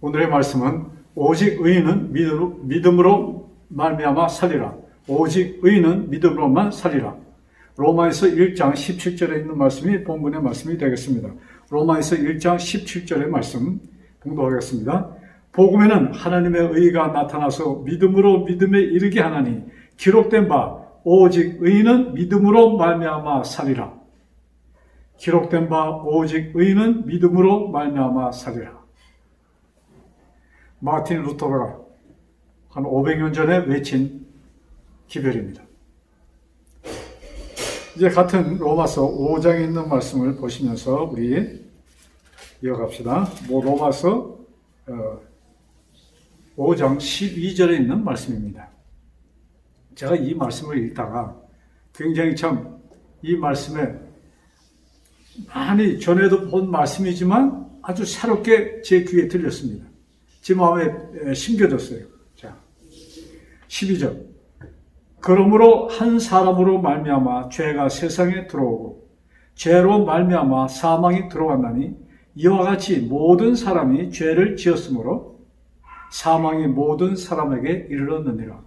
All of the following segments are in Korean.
오늘의 말씀은 오직 의인은 믿음으로 말미암아 살리라. 오직 의인은 믿음으로만 살리라. 로마에서 1장 17절에 있는 말씀이 본문의 말씀이 되겠습니다. 로마에서 1장 17절의 말씀 봉독하겠습니다. 복음에는 하나님의 의가 나타나서 믿음으로 믿음에 이르게 하나니 기록된 바 오직 의인은 믿음으로 말미암아 살리라. 기록된 바 오직 의인은 믿음으로 말미암아 살리라. 마틴 루터가 한 500년 전에 외친 기별입니다. 이제 같은 로마서 5장에 있는 말씀을 보시면서 우리 이어갑시다. 로마서 5장 12절에 있는 말씀입니다. 제가 이 말씀을 읽다가 굉장히 참 이 말씀에 많이 전에도 본 말씀이지만 아주 새롭게 제 귀에 들렸습니다. 제 마음에 심겨졌어요. 자, 12절. 그러므로 한 사람으로 말미암아 죄가 세상에 들어오고 죄로 말미암아 사망이 들어왔나니 이와 같이 모든 사람이 죄를 지었으므로 사망이 모든 사람에게 이르렀느니라.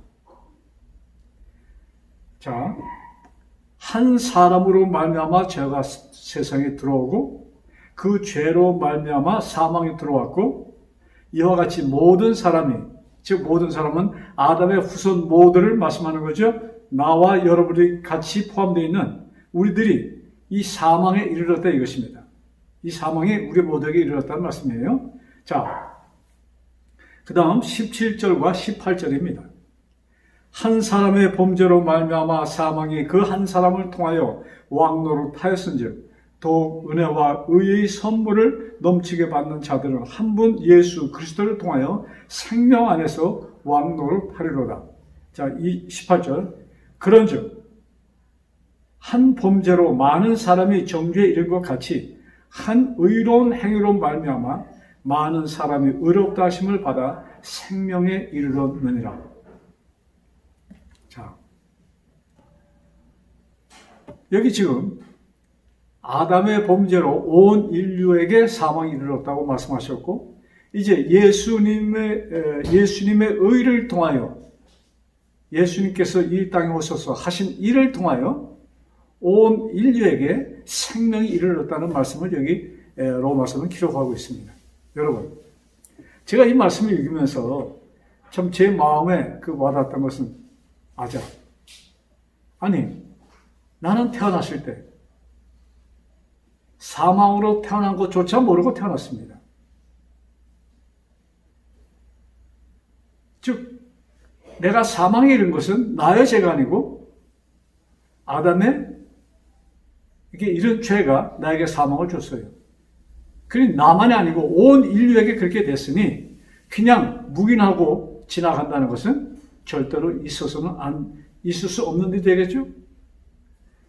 자, 한 사람으로 말미암아 죄가 세상에 들어오고 그 죄로 말미암아 사망이 들어왔고 이와 같이 모든 사람이, 즉 모든 사람은 아담의 후손 모두를 말씀하는 거죠. 나와 여러분이 같이 포함되어 있는 우리들이 이 사망에 이르렀다 이것입니다. 이 사망에 우리 모두에게 이르렀다는 말씀이에요. 자, 그 다음 17절과 18절입니다. 한 사람의 범죄로 말미암아 사망이 그 한 사람을 통하여 왕노릇하였은즉 더욱 은혜와 의의 선물을 넘치게 받는 자들은 한 분 예수 그리스도를 통하여 생명 안에서 왕노릇하리로다. 자, 이 18절. 그런즉 한 범죄로 많은 사람이 정죄에 이른 것 같이 한 의로운 행위로 말미암아 많은 사람이 의롭다 하심을 받아 생명에 이르렀느니라. 자, 여기 지금 아담의 범죄로 온 인류에게 사망이 이르렀다고 말씀하셨고, 이제 예수님의 의를 통하여 예수님께서 이 땅에 오셔서 하신 일을 통하여 온 인류에게 생명이 이르렀다는 말씀을 여기 로마서는 기록하고 있습니다. 여러분, 제가 이 말씀을 읽으면서 참 제 마음에 와닿았던 것은 아니, 나는 태어났을 때 사망으로 태어난 것조차 모르고 태어났습니다. 즉, 내가 사망에 이른 것은 나의 죄가 아니고 아담의 이런 죄가 나에게 사망을 줬어요. 그러니 나만이 아니고 온 인류에게 그렇게 됐으니 그냥 묵인하고 지나간다는 것은 절대로 있을 수 없는 일이 되겠죠?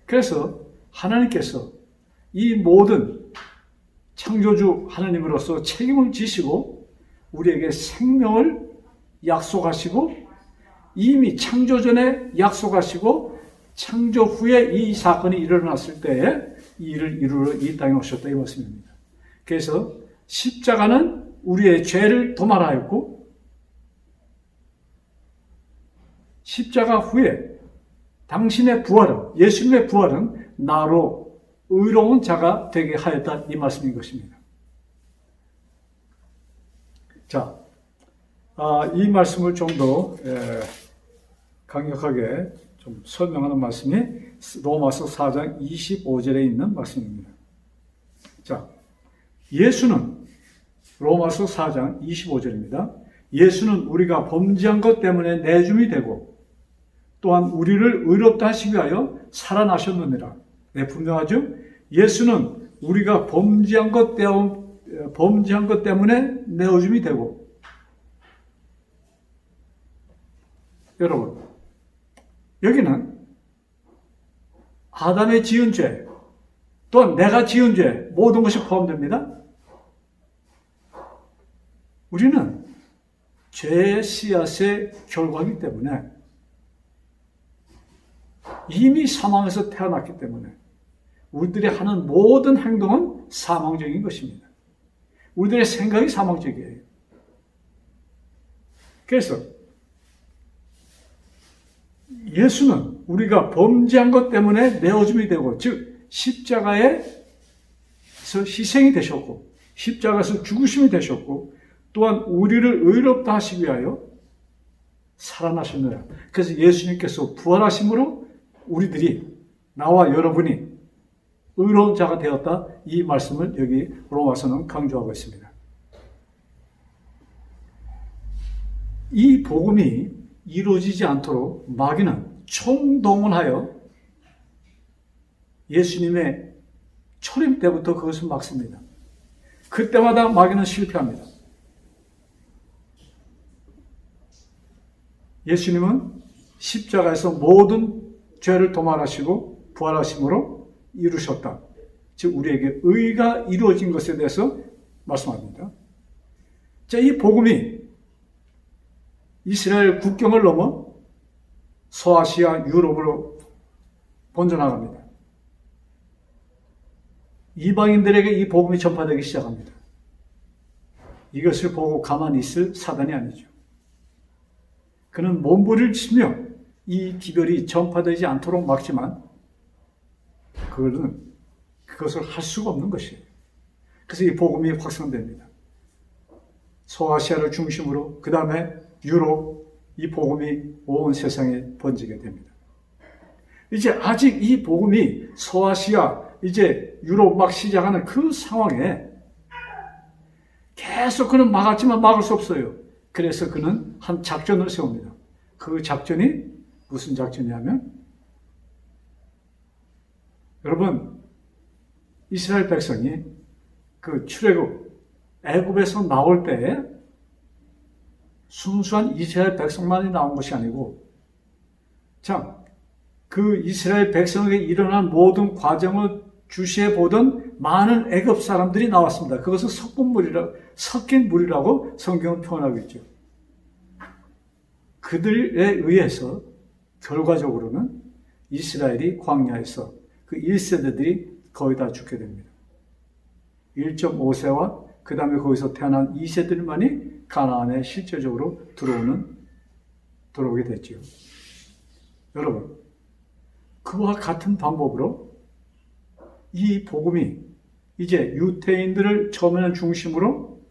그래서 하나님께서 이 모든 창조주 하나님으로서 책임을 지시고 우리에게 생명을 약속하시고 이미 창조 전에 약속하시고 창조 후에 이 사건이 일어났을 때에 이 일을 이루러 이 땅에 오셨다 이 말씀입니다. 그래서 십자가는 우리의 죄를 도말하였고 십자가 후에 당신의 부활은, 예수님의 부활은 나로 의로운 자가 되게 하였다 이 말씀인 것입니다. 자, 이 말씀을 좀 더 강력하게 좀 설명하는 말씀이 로마서 4장 25절에 있는 말씀입니다. 자, 예수는 로마서 4장 25절입니다. 예수는 우리가 범죄한 것 때문에 내줌이 되고 또한 우리를 의롭다 하시기 위하여 살아나셨느니라. 네, 분명하죠? 예수는 우리가 범죄한 것 때문에 내어줌이 되고, 여러분, 여기는 아담의 지은 죄, 또한 내가 지은 죄, 모든 것이 포함됩니다. 우리는 죄의 씨앗의 결과이기 때문에 이미 사망에서 태어났기 때문에 우리들이 하는 모든 행동은 사망적인 것입니다. 우리들의 생각이 사망적이에요. 그래서 예수는 우리가 범죄한 것 때문에 내어줌이 되고, 즉 십자가에서 희생이 되셨고, 십자가에서 죽으심이 되셨고, 또한 우리를 의롭다 하시기 위하여 살아나셨느라. 그래서 예수님께서 부활하심으로 우리들이, 나와 여러분이 의로운 자가 되었다, 이 말씀을 여기 로마서는 강조하고 있습니다. 이 복음이 이루어지지 않도록 마귀는 총동원하여 예수님의 초림 때부터 그것을 막습니다. 그때마다 마귀는 실패합니다. 예수님은 십자가에서 모든 죄를 도말하시고 부활하심으로 이루셨다. 즉 우리에게 의가 이루어진 것에 대해서 말씀합니다. 자, 이 복음이 이스라엘 국경을 넘어 소아시아, 유럽으로 번져나갑니다. 이방인들에게 이 복음이 전파되기 시작합니다. 이것을 보고 가만히 있을 사단이 아니죠. 그는 몸부림을 치며 이 기별이 전파되지 않도록 막지만 그것을 할 수가 없는 것이에요. 그래서 이 복음이 확산됩니다. 소아시아를 중심으로, 그 다음에 유럽, 이 복음이 온 세상에 번지게 됩니다. 이제 아직 이 복음이 소아시아, 이제 유럽 막 시작하는 그 상황에 계속 그는 막았지만 막을 수 없어요. 그래서 그는 한 작전을 세웁니다. 그 작전이 무슨 작전이냐면, 여러분, 이스라엘 백성이 그 출애굽, 애굽에서 나올 때 순수한 이스라엘 백성만이 나온 것이 아니고, 자, 그 이스라엘 백성에게 일어난 모든 과정을 주시해 보던 많은 애굽 사람들이 나왔습니다. 그것을 섞인 물이라고 성경은 표현하고 있죠. 그들에 의해서 결과적으로는 이스라엘이 광야에서 그 1세대들이 거의 다 죽게 됩니다. 1.5세와 그 다음에 거기서 태어난 2세들만이 가나안에 실제적으로 들어오게 됐죠. 여러분, 그와 같은 방법으로 이 복음이 이제 유대인들을 처음에는 중심으로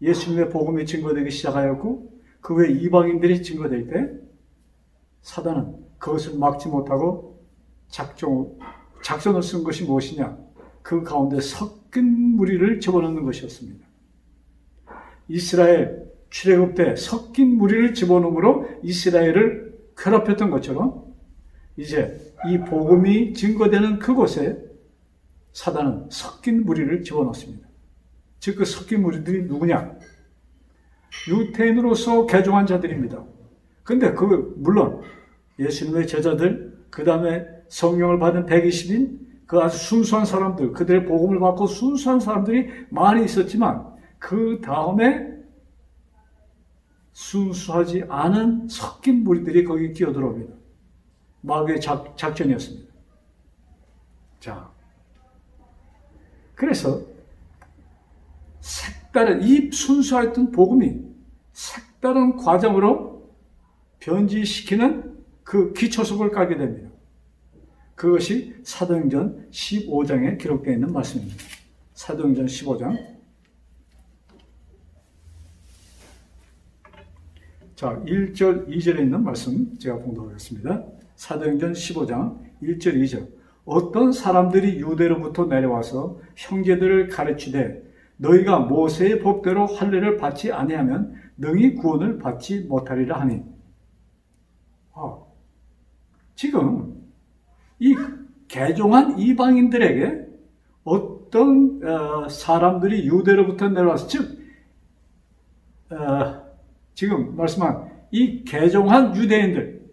예수님의 복음이 증거되기 시작하였고, 그 외 이방인들이 증거될 때 사단은 그것을 막지 못하고 작전을 쓴 것이 무엇이냐? 그 가운데 섞인 무리를 집어넣는 것이었습니다. 이스라엘 출애굽 때 섞인 무리를 집어넣음으로 이스라엘을 괴롭혔던 것처럼 이제 이 복음이 증거되는 그곳에 사단은 섞인 무리를 집어넣습니다. 즉 그 섞인 무리들이 누구냐? 유대인으로서 개종한 자들입니다. 근데 물론 예수님의 제자들, 그 다음에 성령을 받은 120인, 그 아주 순수한 사람들, 그들의 복음을 받고 순수한 사람들이 많이 있었지만, 그 다음에 순수하지 않은 섞인 무리들이 거기 끼어들어옵니다. 마귀의 작전이었습니다. 자, 그래서 색다른, 이 순수했던 복음이 색다른 과정으로 변질시키는 그 기초석을 깔게 됩니다. 그것이 사도행전 15장에 기록되어 있는 말씀입니다. 사도행전 15장. 자, 1절, 2절에 있는 말씀 제가 봉독하겠습니다. 사도행전 15장 1절, 2절. 어떤 사람들이 유대로부터 내려와서 형제들을 가르치되 너희가 모세의 법대로 할례를 받지 아니하면 능히 구원을 받지 못하리라 하니. 지금 이 개종한 이방인들에게 어떤 사람들이 유대로부터 내려와서, 즉 지금 말씀한 이 개종한 유대인들,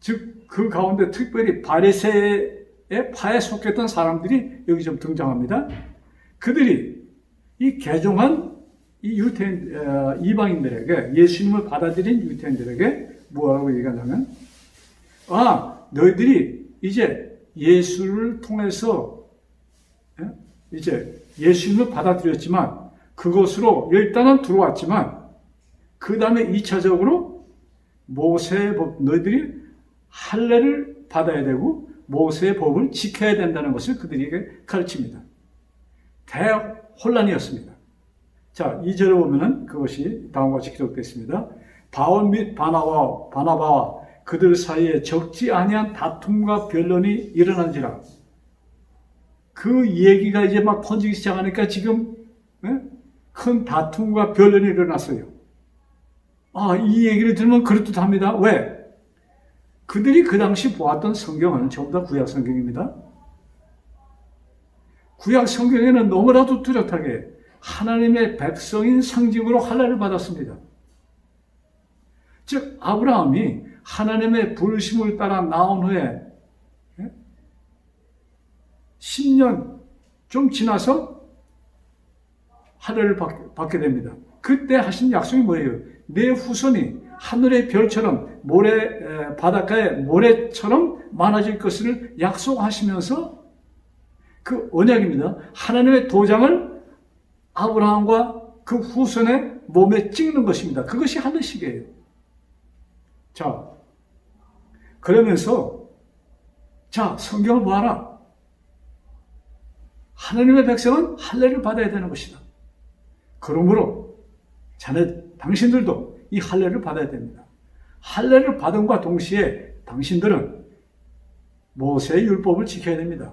즉 그 가운데 특별히 바리새의 파에 속했던 사람들이 여기 좀 등장합니다. 그들이 이 개종한 이 유대인, 이방인들에게, 예수님을 받아들인 유대인들에게 뭐라고 얘기하냐면, 너희들이 이제 예수를 통해서 이제 예수님을 받아들였지만, 그것으로 일단은 들어왔지만, 그 다음에 2차적으로 모세의 법, 너희들이 할례를 받아야 되고 모세의 법을 지켜야 된다는 것을 그들에게 가르칩니다. 대혼란이었습니다. 자, 2절에 보면은 그것이 다음과 같이 기록되어 있습니다. 바울 및 바나바와 그들 사이에 적지 아니한 다툼과 변론이 일어난지라. 그 얘기가 이제 막 퍼지기 시작하니까 지금 큰 다툼과 변론이 일어났어요. 이 얘기를 들으면 그럴듯합니다. 왜? 그들이 그 당시 보았던 성경은 전부 다 구약 성경입니다. 구약 성경에는 너무나도 뚜렷하게 하나님의 백성인 상징으로 할례를 받았습니다. 즉 아브라함이 하나님의 부르심을 따라 나온 후에 10년 좀 지나서 할례를 받게 됩니다. 그때 하신 약속이 뭐예요? 내 후손이 하늘의 별처럼 바닷가의 모래처럼 많아질 것을 약속하시면서 그 언약입니다. 하나님의 도장을 아브라함과 그 후손의 몸에 찍는 것입니다. 그것이 할례식이에요. 자, 그러면서 성경을 보아라. 하나님의 백성은 할례를 받아야 되는 것이다. 그러므로 당신들도 이 할례를 받아야 됩니다. 할례를 받음과 동시에 당신들은 모세의 율법을 지켜야 됩니다.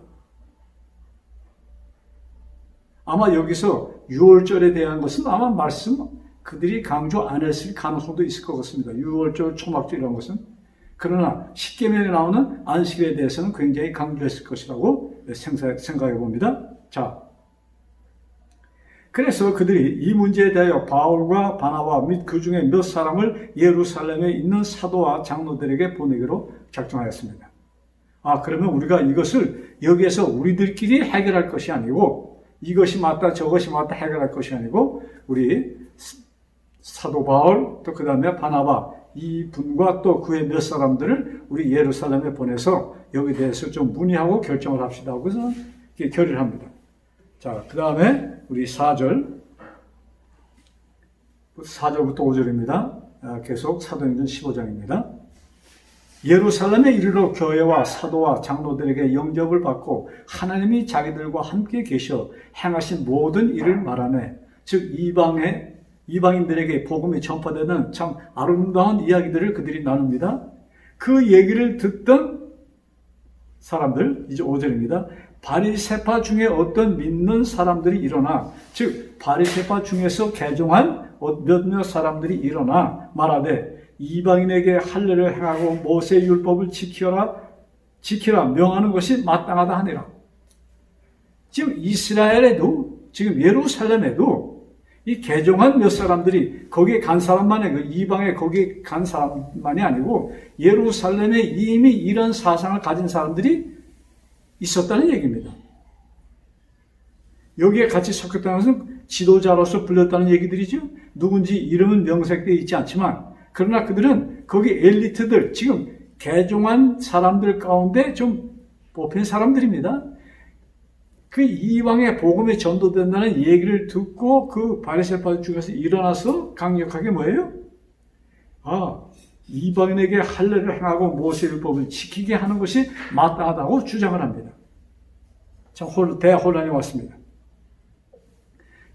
아마 여기서 유월절에 대한 것은 아마 그들이 강조 안 했을 가능성도 있을 것 같습니다. 유월절, 초막절이라는 것은. 그러나 십계명에 나오는 안식일에 대해서는 굉장히 강조했을 것이라고 생각해 봅니다. 자, 그래서 그들이 이 문제에 대하여 바울과 바나바 및 그 중에 몇 사람을 예루살렘에 있는 사도와 장로들에게 보내기로 작정하였습니다. 그러면 우리가 이것을 여기에서 우리들끼리 해결할 것이 아니고 이것이 맞다 저것이 맞다 해결할 것이 아니고 우리 사도 바울 또 그 다음에 바나바 이 분과 또 그의 몇 사람들을 우리 예루살렘에 보내서 여기에 대해서 좀 문의하고 결정을 합시다 하고 그래서 결의를 합니다. 자, 그 다음에 우리 4절부터 5절입니다. 계속 사도행전 15장입니다. 예루살렘에 이르러 교회와 사도와 장로들에게 영접을 받고 하나님이 자기들과 함께 계셔 행하신 모든 일을 말하며 즉 이방인들에게 복음이 전파되는 참 아름다운 이야기들을 그들이 나눕니다. 그 얘기를 듣던 사람들, 이제 5절입니다. 바리새파 중에 어떤 믿는 사람들이 일어나 즉 바리새파 중에서 개종한 몇몇 사람들이 일어나 말하되 이방인에게 할례를 행하고 모세의 율법을 지키라 명하는 것이 마땅하다 하니라. 지금 이스라엘에도 지금 예루살렘에도 이 개종한 몇 사람들이 거기에 간 사람만이 아니고 이방에 거기에 간 사람만이 아니고 예루살렘에 이미 이런 사상을 가진 사람들이 있었다는 얘기입니다. 여기에 같이 섞였다는 것은 지도자로서 불렸다는 얘기들이죠. 누군지 이름은 명색되어 있지 않지만 그러나 그들은 거기 엘리트들 지금 개종한 사람들 가운데 좀 뽑힌 사람들입니다. 그 이방의 복음이 전도된다는 얘기를 듣고 그 바리새파 중에서 일어나서 강력하게 뭐예요? 이방인에게 할례를 행하고 모세율법을 지키게 하는 것이 마땅하다고 주장을 합니다. 참 대혼란이 왔습니다.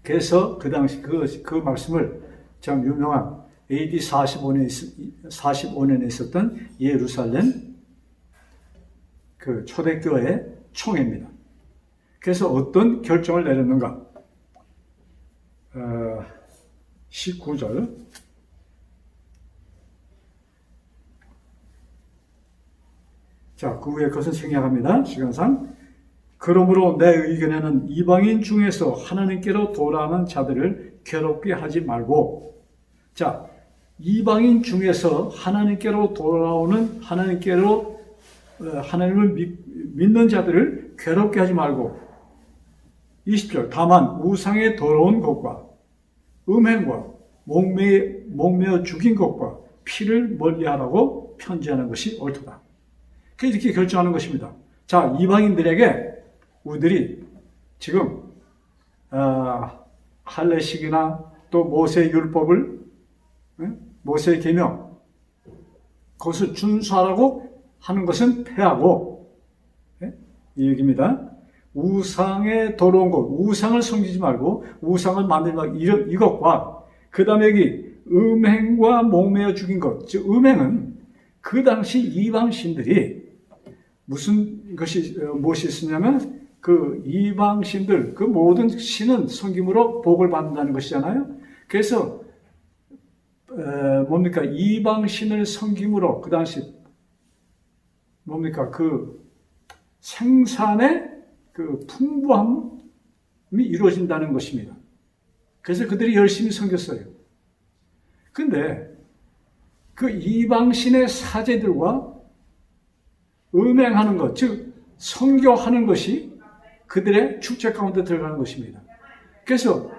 그래서 그 당시 그 말씀을 참 유명한 AD 45년에 있었던 예루살렘 그 초대교회 총회입니다. 그래서 어떤 결정을 내렸는가? 19절. 자, 그 위에 것은 생략합니다. 시간상. 그러므로 내 의견에는 이방인 중에서 하나님께로 돌아오는 자들을 괴롭게 하지 말고, 자, 이방인 중에서 하나님께로 돌아오는 하나님을 믿는 자들을 괴롭게 하지 말고, 20절. 다만 우상에 더러운 것과 음행과 목매어 죽인 것과 피를 멀리하라고 편지하는 것이 옳도다. 이렇게 결정하는 것입니다. 자, 이방인들에게 우리들이 지금 할례식이나 또 모세 율법을 모세의 계명, 그것을 준수하라고 하는 것은 폐하고, 이 얘기입니다. 우상에 더러운 것, 우상을 섬기지 말고 우상을 만들지 말고 이것과 그 다음에 여기 음행과 목매어 죽인 것, 즉 음행은 그 당시 이방신들이 무엇이 있었냐면 그 이방신들, 그 모든 신은 섬김으로 복을 받는다는 것이잖아요. 그래서 이방신을 섬김으로 그 당시 그 생산의 그 풍부함이 이루어진다는 것입니다. 그래서 그들이 열심히 섬겼어요. 근데 그 이방신의 사제들과 음행하는 것, 즉 선교하는 것이 그들의 축제 가운데 들어가는 것입니다. 그래서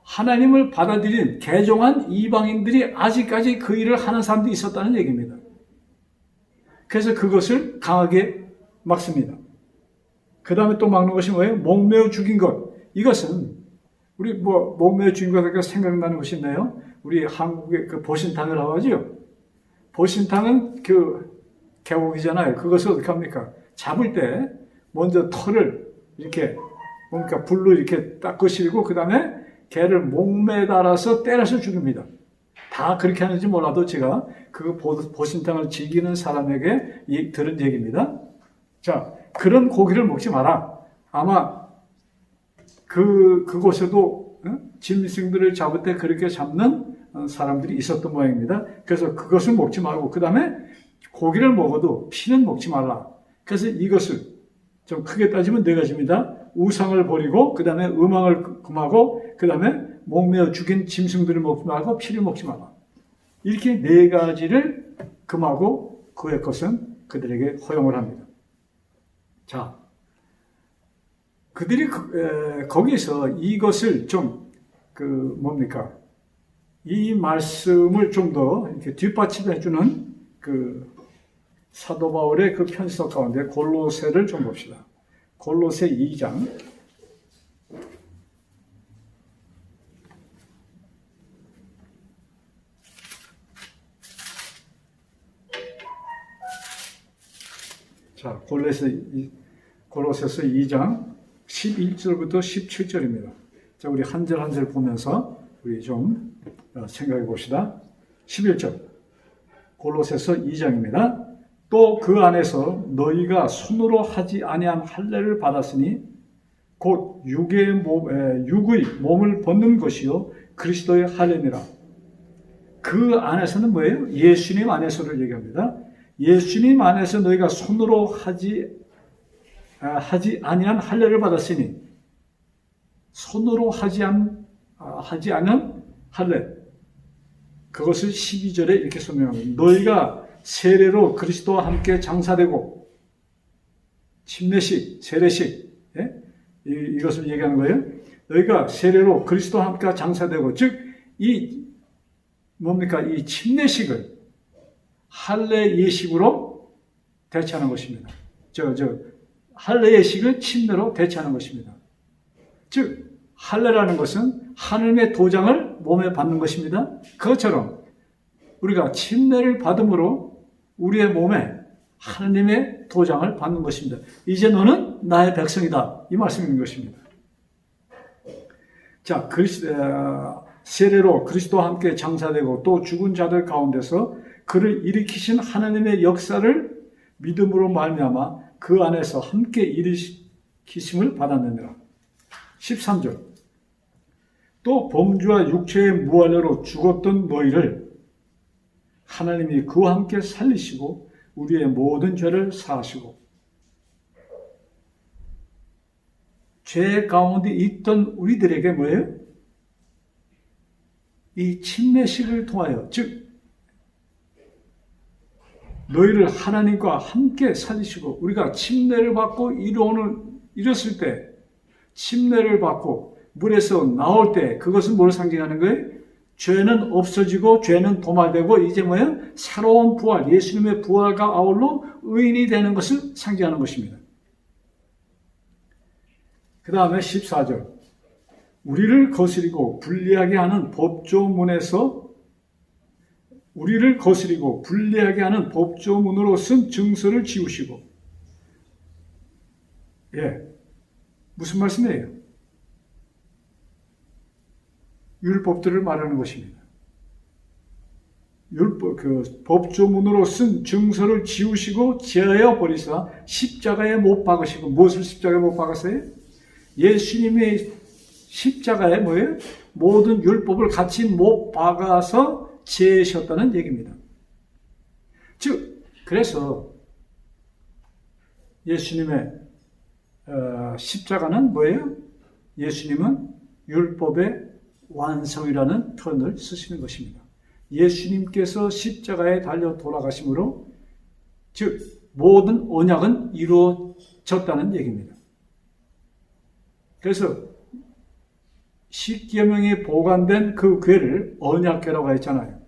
하나님을 받아들인 개종한 이방인들이 아직까지 그 일을 하는 사람들이 있었다는 얘기입니다. 그래서 그것을 강하게 막습니다. 그 다음에 또 막는 것이 뭐예요? 목매어 죽인 것. 이것은 우리 목매어 죽인 것에서 생각나는 것이 있나요? 우리 한국의 그 보신탕이라고 하죠. 보신탕은 그 개고기잖아요. 그것을 어떻게 합니까? 잡을 때 먼저 털을 이렇게 불로 이렇게 닦으시고 그 다음에 개를 목매에 달아서 때려서 죽입니다. 다 그렇게 하는지 몰라도 제가 그 보신탕을 즐기는 사람에게 들은 얘기입니다. 자, 그런 고기를 먹지 마라. 아마 그곳에도 짐승들을 잡을 때 그렇게 잡는 사람들이 있었던 모양입니다. 그래서 그것을 먹지 말고 그 다음에 고기를 먹어도 피는 먹지 말라. 그래서 이것을 좀 크게 따지면 네 가지입니다. 우상을 버리고 그 다음에 음악을 금하고 그 다음에 목매어 죽인 짐승들을 먹지 말고 피를 먹지 말라. 이렇게 네 가지를 금하고 그의 것은 그들에게 허용을 합니다. 자, 그들이 거기서 이것을 좀 이 말씀을 좀 더 이렇게 뒷받침해주는 그 사도 바울의 그 편지서 가운데 골로새를 좀 봅시다. 골로새 2장. 자, 골로새서 2장 11절부터 17절입니다. 자, 우리 한 절 한 절 보면서 우리 좀 생각해 봅시다. 11절. 골로새서 2장입니다. 또 그 안에서 너희가 손으로 하지 아니한 할례를 받았으니 곧 육의 몸을 벗는 것이요 그리스도의 할례니라. 그 안에서는 뭐예요? 예수님 안에서를 얘기합니다. 예수님 안에서 너희가 손으로 하지 아니한 할례를 받았으니 손으로 하지 않은 할례, 그것을 12절에 이렇게 설명합니다. 너희가 세례로 그리스도와 함께 장사되고 침례식, 세례식, 이것을 얘기하는 거예요. 너희가 세례로 그리스도와 함께 장사되고, 즉 이 침례식을 할례 예식으로 대체하는 것입니다. 할례 예식을 침례로 대체하는 것입니다. 즉 할례라는 것은 하나님의 도장을 몸에 받는 것입니다. 그것처럼 우리가 침례를 받음으로 우리의 몸에 하나님의 도장을 받는 것입니다. 이제 너는 나의 백성이다. 이 말씀인 것입니다. 자, 세례로 그리스도와 함께 장사되고 또 죽은 자들 가운데서 그를 일으키신 하나님의 역사를 믿음으로 말미암아 그 안에서 함께 일으키심을 받았느니라. 13절. 또 범죄와 육체의 무할례로 죽었던 너희를 하나님이 그와 함께 살리시고 우리의 모든 죄를 사하시고, 죄 가운데 있던 우리들에게 뭐예요? 이 침례식을 통하여, 즉 너희를 하나님과 함께 살리시고, 우리가 침례를 받고 이뤘을 때, 침례를 받고 물에서 나올 때, 그것은 뭘 상징하는 거예요? 죄는 없어지고 죄는 도말되고 이제 뭐예요? 새로운 부활, 예수님의 부활과 아울러 의인이 되는 것을 상징하는 것입니다. 그 다음에 14절. 우리를 거스리고 불리하게 하는 법조문에서 우리를 거스리고 불리하게 하는 법조문으로 쓴 증서를 지우시고. 무슨 말씀이에요? 율법들을 말하는 것입니다. 법조문으로 쓴 증서를 지우시고 제하여 버리사 십자가에 못 박으시고. 무엇을 십자가에 못 박았어요? 예수님의 십자가에 뭐예요? 모든 율법을 같이 못 박아서 제하셨다는 얘기입니다. 즉, 그래서 예수님의 십자가는 뭐예요? 예수님은 율법의 완성이라는 표현을 쓰시는 것입니다. 예수님께서 십자가에 달려 돌아가심으로, 즉 모든 언약은 이루어졌다는 얘기입니다. 그래서 십계명이 보관된 그 궤를 언약궤라고 했잖아요.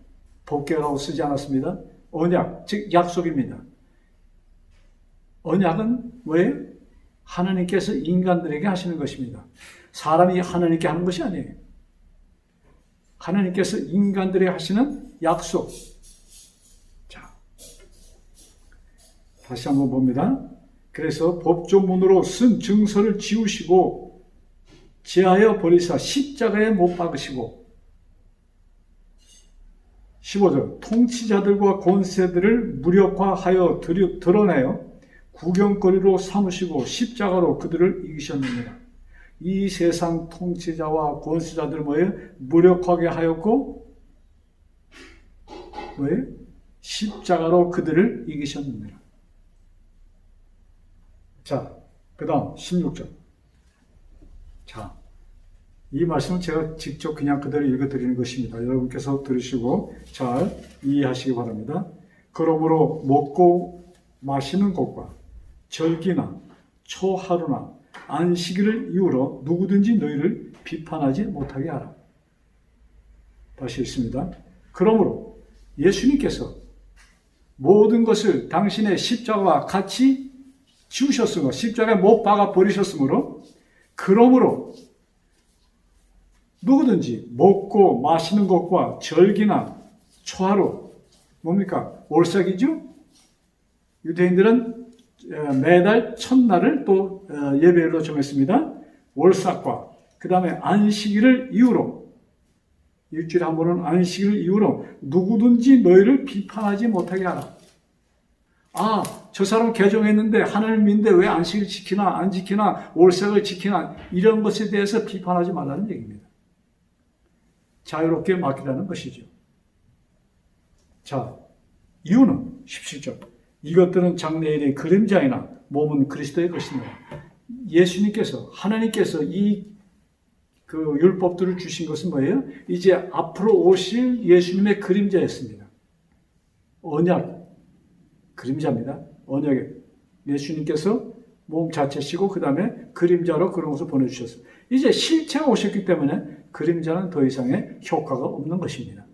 법궤라고 쓰지 않았습니다. 언약, 즉 약속입니다. 언약은 왜? 하나님께서 인간들에게 하시는 것입니다. 사람이 하나님께 하는 것이 아니에요. 하나님께서 인간들에게 하시는 약속. 자, 다시 한번 봅니다. 그래서 법조문으로 쓴 증서를 지우시고 제하여 버리사 십자가에 못 박으시고. 15절, 통치자들과 권세들을 무력화하여 드러내어 구경거리로 삼으시고 십자가로 그들을 이기셨느니라. 이 세상 통치자와 권세자들 뭐예요? 무력하게 하였고 뭐예요? 십자가로 그들을 이기셨느니라. 자, 그 다음 16절. 자, 이 말씀은 제가 직접 그냥 그대로 읽어드리는 것입니다. 여러분께서 들으시고 잘 이해하시기 바랍니다. 그러므로 먹고 마시는 것과 절기나 초하루나 안식일을 이유로 누구든지 너희를 비판하지 못하게 하라. 다시 읽습니다. 그러므로 예수님께서 모든 것을 당신의 십자가와 같이 지우셨으므로, 십자가에 못 박아 버리셨으므로, 그러므로 누구든지 먹고 마시는 것과 절기나 초하루, 뭡니까? 월삭이죠? 유대인들은 매달 첫날을 또 예배일로 정했습니다. 월삭과 그 다음에 안식일을 이유로, 일주일에 한 번은 안식일을 이유로 누구든지 너희를 비판하지 못하게 하라. 아, 저 사람 개종했는데 하나님 믿는데 왜 안식일 지키나 안 지키나 월삭을 지키나, 이런 것에 대해서 비판하지 말라는 얘기입니다. 자유롭게 맡기라는 것이죠. 자, 이유는 17절. 이것들은 장래일의 그림자이나 몸은 그리스도의 것이니라. 예수님께서, 하나님께서 그 율법들을 주신 것은 뭐예요? 이제 앞으로 오실 예수님의 그림자였습니다. 언약, 그림자입니다. 언약에 예수님께서 몸 자체시고 그 다음에 그림자로 그런 것을 보내주셨어요. 이제 실체가 오셨기 때문에 그림자는 더 이상의 효과가 없는 것입니다.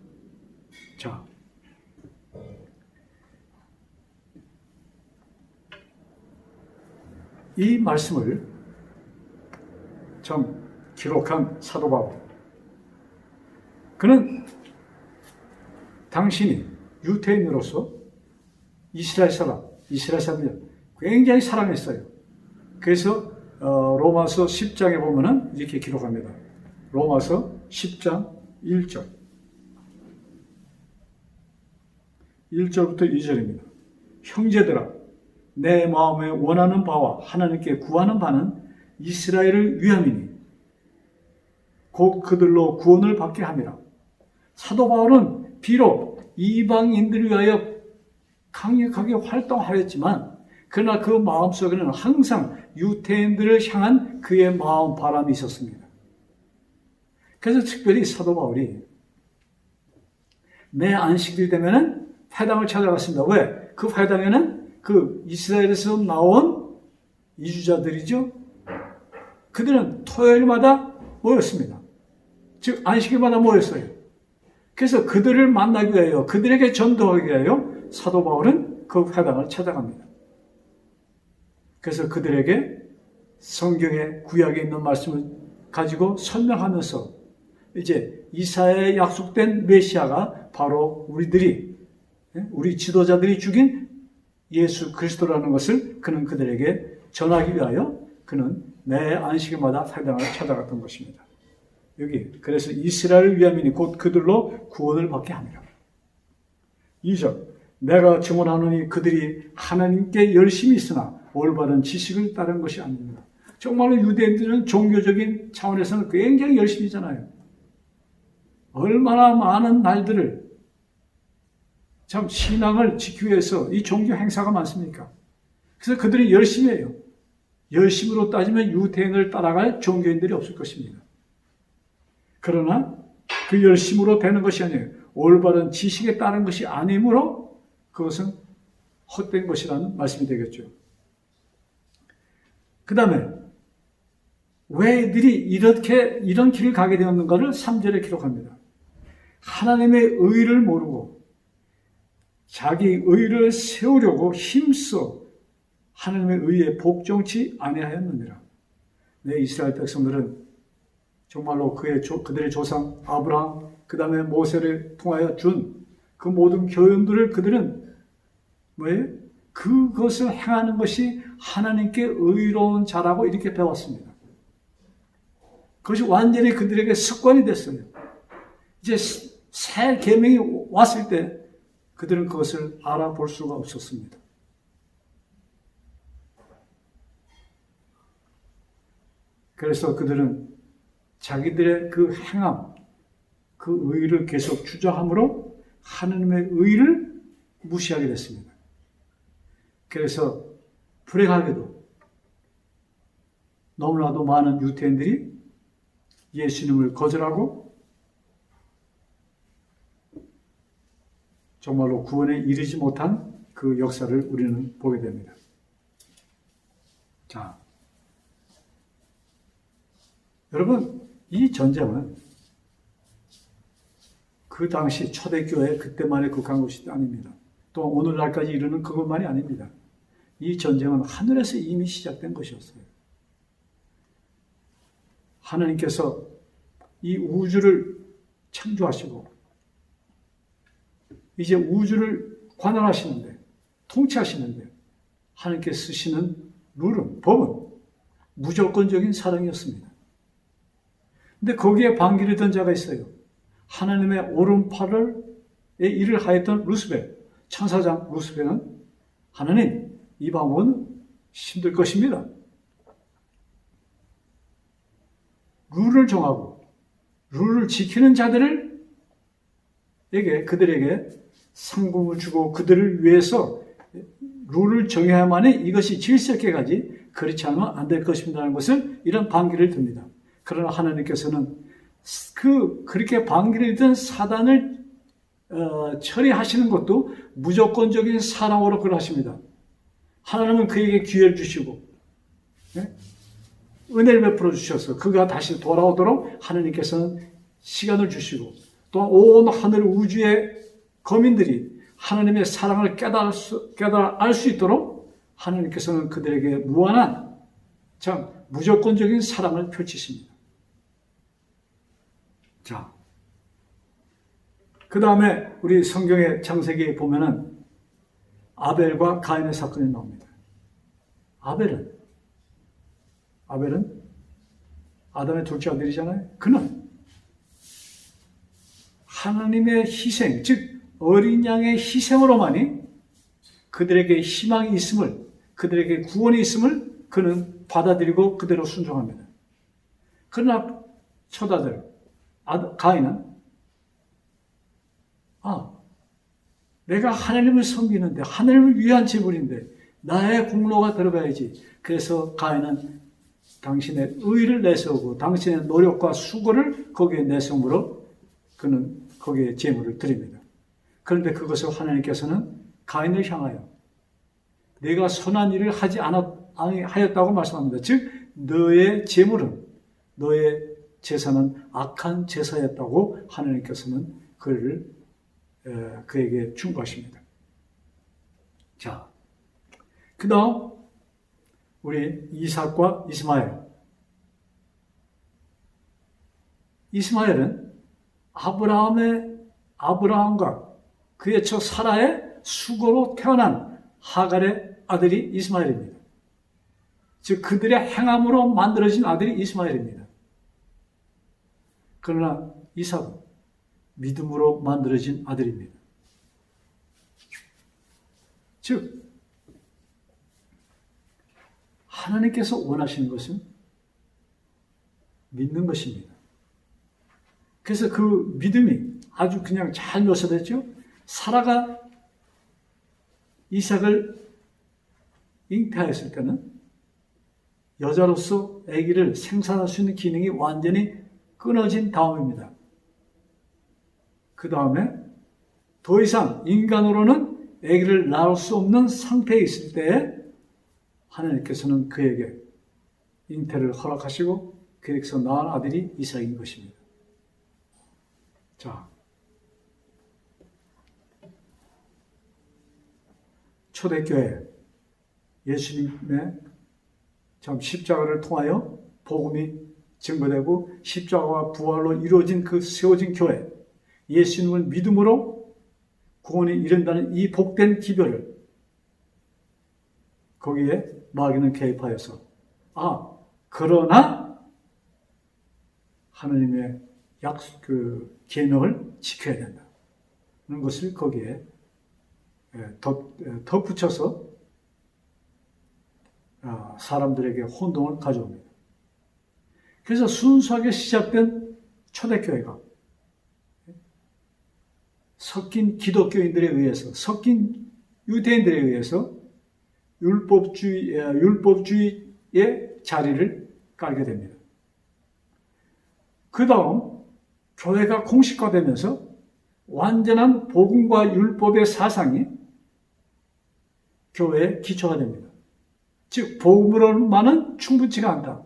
자, 이 말씀을 참 기록한 사도 바울, 그는 당신이 유대인으로서 이스라엘 사람을 굉장히 사랑했어요. 그래서 로마서 10장에 보면은 이렇게 기록합니다. 로마서 10장 1절. 1절부터 2절입니다. 형제들아, 내 마음에 원하는 바와 하나님께 구하는 바는 이스라엘을 위함이니 곧 그들로 구원을 받게 함이라. 사도 바울은 비록 이방인들을 위하여 강력하게 활동하였지만 그러나 그 마음속에는 항상 유대인들을 향한 그의 마음 바람이 있었습니다. 그래서 특별히 사도 바울이 매 안식일 되면은 회당을 찾아갔습니다. 왜? 그 회당에는 그 이스라엘에서 나온 이주자들이죠. 그들은 토요일마다 모였습니다. 즉 안식일마다 모였어요. 그래서 그들을 만나기 위하여, 그들에게 전도하기 위하여 사도 바울은 그 회당을 찾아갑니다. 그래서 그들에게 성경의 구약에 있는 말씀을 가지고 설명하면서 이제 이사야에 약속된 메시아가 바로 우리 지도자들이 죽인 예수 그리스도라는 것을 그는 그들에게 전하기 위하여 그는 매 안식일마다 회당을 찾아갔던 것입니다. 여기 그래서 이스라엘 위함이니 곧 그들로 구원을 받게 함이라. 2절 내가 증언하노니 그들이 하나님께 열심히 있으나 올바른 지식을 따른 것이 아닙니다. 정말로 유대인들은 종교적인 차원에서는 굉장히 열심히잖아요. 얼마나 많은 날들을 참 신앙을 지키기 위해서 이 종교 행사가 많습니까? 그래서 그들이 열심히 해요. 열심으로 따지면 유대인을 따라갈 종교인들이 없을 것입니다. 그러나 그 열심으로 되는 것이 아니에요. 올바른 지식에 따른 것이 아니므로 그것은 헛된 것이라는 말씀이 되겠죠. 그 다음에 왜 이들이 이런 길을 가게 되었는가를 3절에 기록합니다. 하나님의 의를 모르고 자기 의를 세우려고 힘써 하나님의 의에 복종치 아니하였느니라. 네, 이스라엘 백성들은 정말로 그들의 조상 아브라함, 그 다음에 모세를 통하여 준 그 모든 교훈들을 그들은 뭐예요? 그것을 행하는 것이 하나님께 의로운 자라고 이렇게 배웠습니다. 그것이 완전히 그들에게 습관이 됐어요. 이제 새 계명이 왔을 때 그들은 그것을 알아볼 수가 없었습니다. 그래서 그들은 자기들의 그 행함, 그 의를 계속 주장함으로 하나님의 의를 무시하게 됐습니다. 그래서 불행하게도 너무나도 많은 유대인들이 예수님을 거절하고 정말로 구원에 이르지 못한 그 역사를 우리는 보게 됩니다. 자, 여러분, 이 전쟁은 그 당시 초대교회 그때만에 국한 것이 아닙니다. 또 오늘날까지 이르는 그것만이 아닙니다. 이 전쟁은 하늘에서 이미 시작된 것이었어요. 하나님께서 이 우주를 창조하시고 이제 우주를 관할하시는데, 통치하시는데 하나님께 쓰시는 룰은, 법은 무조건적인 사랑이었습니다. 근데 거기에 반기를 든 자가 있어요. 하나님의 오른팔에 일을 하였던 루스벨, 천사장 루스벨은 하나님, 이 방법은 힘들 것입니다. 룰을 정하고 룰을 지키는 그들에게 상금을 주고 그들을 위해서 룰을 정해야만이 이것이 질서있게 가지, 그렇지 않으면 안 될 것입니다라는 것을 이런 반기를 듭니다. 그러나 하나님께서는 그렇게 반기를 든 사단을 처리하시는 것도 무조건적인 사랑으로 그걸 하십니다. 하나님은 그에게 기회를 주시고 은혜를 베풀어 주셔서 그가 다시 돌아오도록 하나님께서는 시간을 주시고, 또 온 하늘 우주의 거민들이 하나님의 사랑을 깨달아 알 수 있도록 하나님께서는 그들에게 무한한 참 무조건적인 사랑을 펼치십니다. 자, 그 다음에 우리 성경의 창세기에 보면은 아벨과 가인의 사건이 나옵니다. 아벨은 아담의 둘째 아들이잖아요. 그는 하나님의 희생, 즉 어린 양의 희생으로만이 그들에게 희망이 있음을, 그들에게 구원이 있음을 그는 받아들이고 그대로 순종합니다. 그러나 첫아들 가인은 내가 하나님을 섬기는데, 하나님을 위한 제물인데 나의 공로가 들어가야지. 그래서 가인은 당신의 의를 내세우고 당신의 노력과 수고를 거기에 내세움으로 그는 거기에 제물을 드립니다. 그런데 그것을 하나님께서는 가인을 향하여 내가 선한 일을 하지 하였다고 말씀합니다. 즉 너의 제물은, 너의 제사는 악한 제사였다고 하나님께서는 그에게 충고하십니다. 자, 그 다음 우리 이삭과 이스마엘. 이스마엘은 아브라함과 그의 처 사라의 수고로 태어난 하갈의 아들이 이스마엘입니다. 즉 그들의 행함으로 만들어진 아들이 이스마엘입니다. 그러나 이삭은 믿음으로 만들어진 아들입니다. 즉 하나님께서 원하시는 것은 믿는 것입니다. 그래서 그 믿음이 아주 그냥 잘 묘사됐죠. 사라가 이삭을 잉태하였을 때는 여자로서 아기를 생산할 수 있는 기능이 완전히 끊어진 다음입니다. 그 다음에 더 이상 인간으로는 아기를 낳을 수 없는 상태에 있을 때에 하나님께서는 그에게 잉태를 허락하시고 그에게서 낳은 아들이 이삭인 것입니다. 자, 초대교회 예수님의 참 십자가를 통하여 복음이 증거되고 십자가와 부활로 이루어진 그 세워진 교회, 예수님을 믿음으로 구원에 이른다는 이 복된 기별을 거기에 마귀는 개입하여서 그러나 하나님의 계명을 지켜야 된다. 그런 것을 거기에 덧붙여서 사람들에게 혼동을 가져옵니다. 그래서 순수하게 시작된 초대교회가 섞인 기독교인들에 의해서, 섞인 유대인들에 의해서 율법주의의 자리를 깔게 됩니다. 그 다음 교회가 공식화되면서 완전한 복음과 율법의 사상이 교회의 기초가 됩니다. 즉 복음으로만은 충분치가 않다.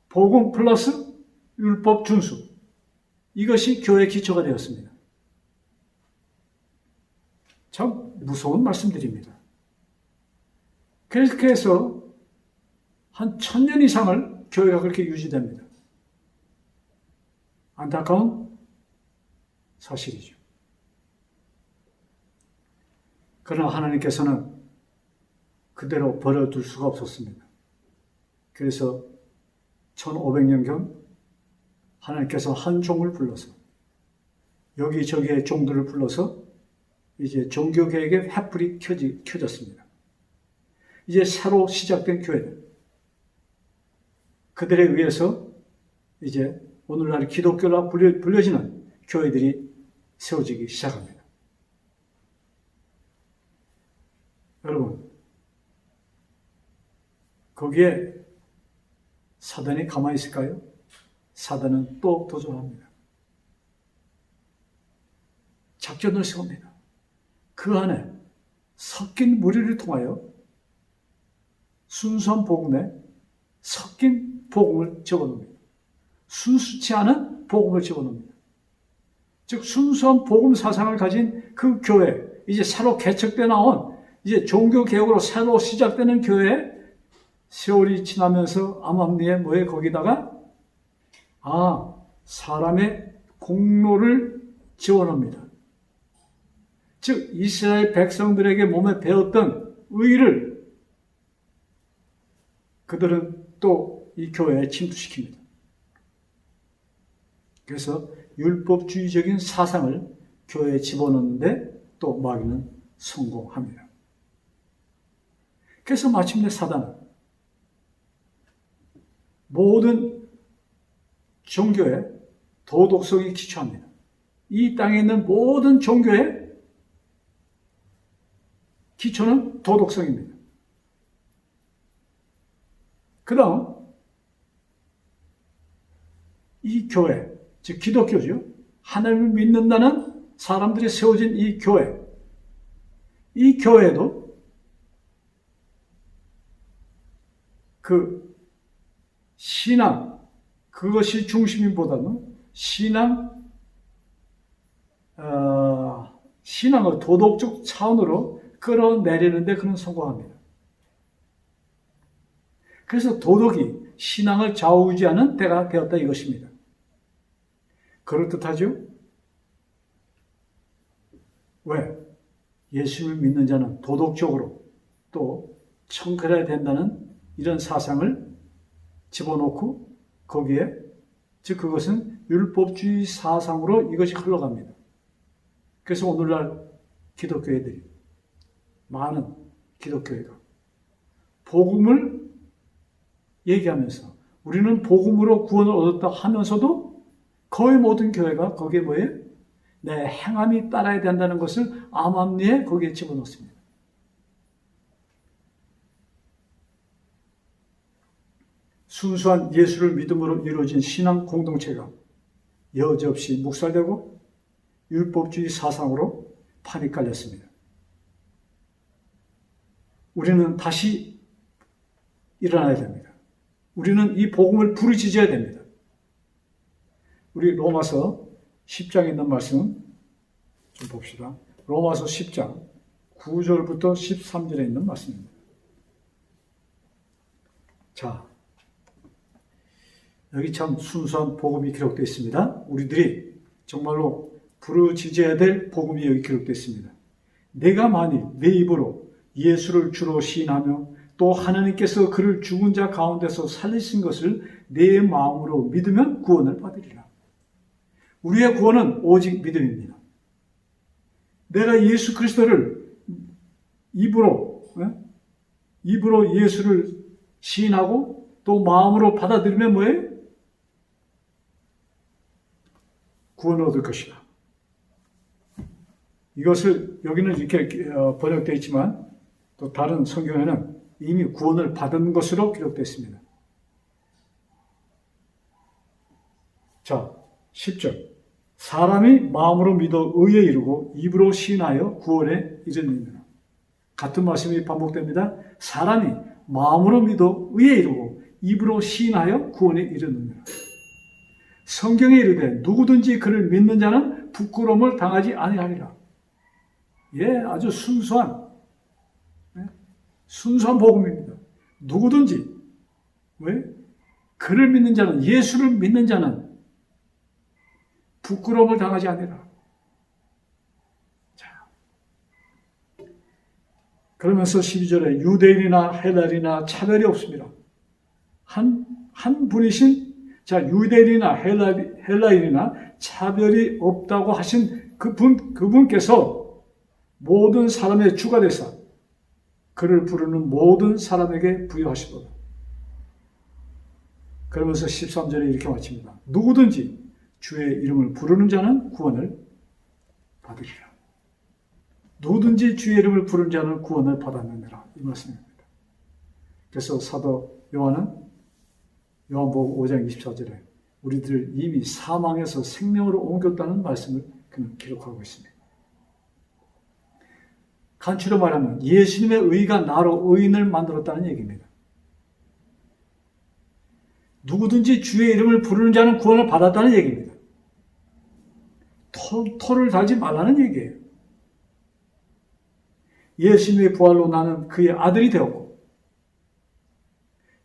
복음 플러스 율법 준수, 이것이 교회의 기초가 되었습니다. 참 무서운 말씀들입니다. 그렇게 해서 한 1000년 이상을 교회가 그렇게 유지됩니다. 안타까운 사실이죠. 그러나 하나님께서는 그대로 버려둘 수가 없었습니다. 그래서 1500년경 하나님께서 한 종을 불러서 여기저기의 종들을 불러서 이제 종교개혁의 횃불이 켜졌습니다. 이제 새로 시작된 교회는 그들에 의해서 이제 오늘날 기독교라 불려지는 교회들이 세워지기 시작합니다. 여러분, 거기에 사단이 가만히 있을까요? 사단은 또 도전합니다. 작전을 세웁니다. 그 안에 섞인 무리를 통하여 순수한 복음에 섞인 복음을 집어넣습니다. 순수치 않은 복음을 집어넣습니다. 즉 순수한 복음 사상을 가진 그 교회, 이제 새로 개척돼 나온 이제 종교개혁으로 새로 시작되는 교회에 세월이 지나면서 암암리에 뭐에 거기다가 사람의 공로를 집어넣습니다. 즉 이스라엘 백성들에게 몸에 배웠던 의를 그들은 또 이 교회에 침투시킵니다. 그래서 율법주의적인 사상을 교회에 집어넣는데 또 마귀는 성공합니다. 그래서 마침내 사단은 모든 종교의 도덕성이 기초합니다. 이 땅에 있는 모든 종교의 기초는 도덕성입니다. 그 다음 이 교회, 즉 기독교죠. 하나님을 믿는다는 사람들이 세워진 이 교회도 그 신앙, 그것이 중심보다는 신앙을 도덕적 차원으로 끌어내리는데 그는 성공합니다. 그래서 도덕이 신앙을 좌우지하는 때가 되었다 이것입니다. 그럴듯하죠? 왜? 예수를 믿는 자는 도덕적으로 또 청결해야 된다는 이런 사상을 집어넣고 거기에, 즉 그것은 율법주의 사상으로 이것이 흘러갑니다. 그래서 오늘날 기독교회들이, 많은 기독교회가 복음을 얘기하면서 우리는 복음으로 구원을 얻었다 하면서도 거의 모든 교회가 거기에 뭐예요? 내 행함이 따라야 된다는 것을 암암리에 거기에 집어넣습니다. 순수한 예수를 믿음으로 이루어진 신앙 공동체가 여지없이 묵살되고 율법주의 사상으로 판이 깔렸습니다. 우리는 다시 일어나야 됩니다. 우리는 이 복음을 부르짖어야 됩니다. 우리 로마서 10장에 있는 말씀 좀 봅시다. 로마서 10장 9절부터 13절에 있는 말씀입니다. 자, 여기 참 순수한 복음이 기록되어 있습니다. 우리들이 정말로 부르짖어야 될 복음이 여기 기록되어 있습니다. 내가 만일 내 입으로 예수를 주로 시인하며 또 하나님께서 그를 죽은 자 가운데서 살리신 것을 내 마음으로 믿으면 구원을 받으리라. 우리의 구원은 오직 믿음입니다. 내가 예수 그리스도를 입으로 예수를 시인하고 또 마음으로 받아들이면 뭐예요? 구원을 얻을 것이다. 이것을 여기는 이렇게 번역되어 있지만 또 다른 성경에는 이미 구원을 받은 것으로 기록되어 있습니다. 자, 10절. 사람이 마음으로 믿어 의에 이르고 입으로 시인하여 구원에 이르느니라. 같은 말씀이 반복됩니다. 사람이 마음으로 믿어 의에 이르고 입으로 시인하여 구원에 이르느니라. 성경에 이르되 누구든지 그를 믿는 자는 부끄러움을 당하지 아니하리라. 예, 아주 순수한 복음입니다. 누구든지, 왜? 그를 믿는 자는, 예수를 믿는 자는 부끄러움을 당하지 아니라. 자, 그러면서 12절에 유대인이나 헬라인이나 차별이 없습니다. 한 분이신, 자, 유대인이나 헬라인이나 차별이 없다고 하신 그분께서 모든 사람의 주가 되사 그를 부르는 모든 사람에게 부여하시도다. 그러면서 13절에 이렇게 마칩니다. 누구든지 주의 이름을 부르는 자는 구원을 받으리라. 누구든지 주의 이름을 부르는 자는 구원을 받았느니라. 이 말씀입니다. 그래서 사도 요한은 요한복음 5장 24절에 우리들 이미 사망에서 생명으로 옮겼다는 말씀을 그는 기록하고 있습니다. 간추려 말하면 예수님의 의가 나로 의인을 만들었다는 얘기입니다. 누구든지 주의 이름을 부르는 자는 구원을 받았다는 얘기입니다. 토를 달지 말라는 얘기예요. 예수님의 부활로 나는 그의 아들이 되었고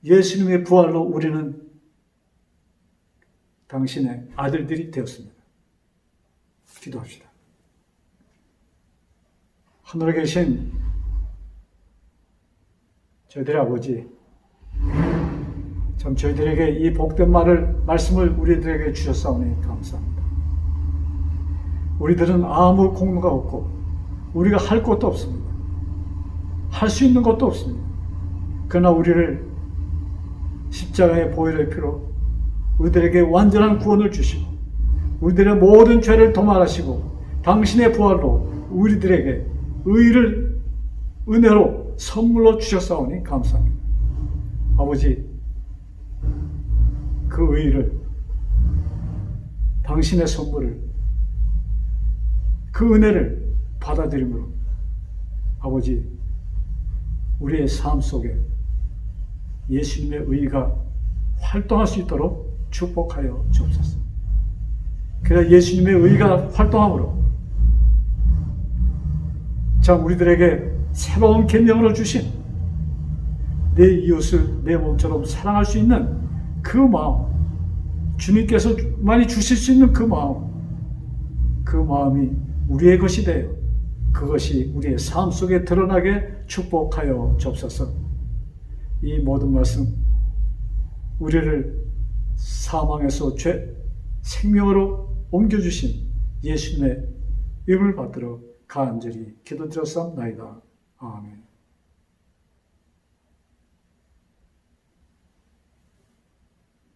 예수님의 부활로 우리는 당신의 아들들이 되었습니다. 기도합시다. 하늘에 계신 저희들의 아버지, 참 저희들에게 이 복된 말씀을 우리들에게 주셨사오니 감사합니다. 우리들은 아무 공로가 없고 우리가 할 것도 없습니다. 할 수 있는 것도 없습니다. 그러나 우리를 십자가의 보혈의 피로 우리들에게 완전한 구원을 주시고 우리들의 모든 죄를 도말하시고 당신의 부활로 우리들에게 의를 은혜로 선물로 주셨사오니 감사합니다. 아버지, 그 의를, 당신의 선물을, 그 은혜를 받아들임으로 아버지, 우리의 삶 속에 예수님의 의가 활동할 수 있도록 축복하여 주옵소서. 그래야 예수님의 의가 활동함으로 참 우리들에게 새로운 계명으로 주신 내 이웃을 내 몸처럼 사랑할 수 있는 그 마음, 주님께서 많이 주실 수 있는 그 마음이 우리의 것이 되어 그것이 우리의 삶 속에 드러나게 축복하여 주옵소서. 이 모든 말씀 우리를 사망에서 생명으로 옮겨주신 예수님의 이름을 받들어 간절히 기도드렸사옵나이다. 아멘.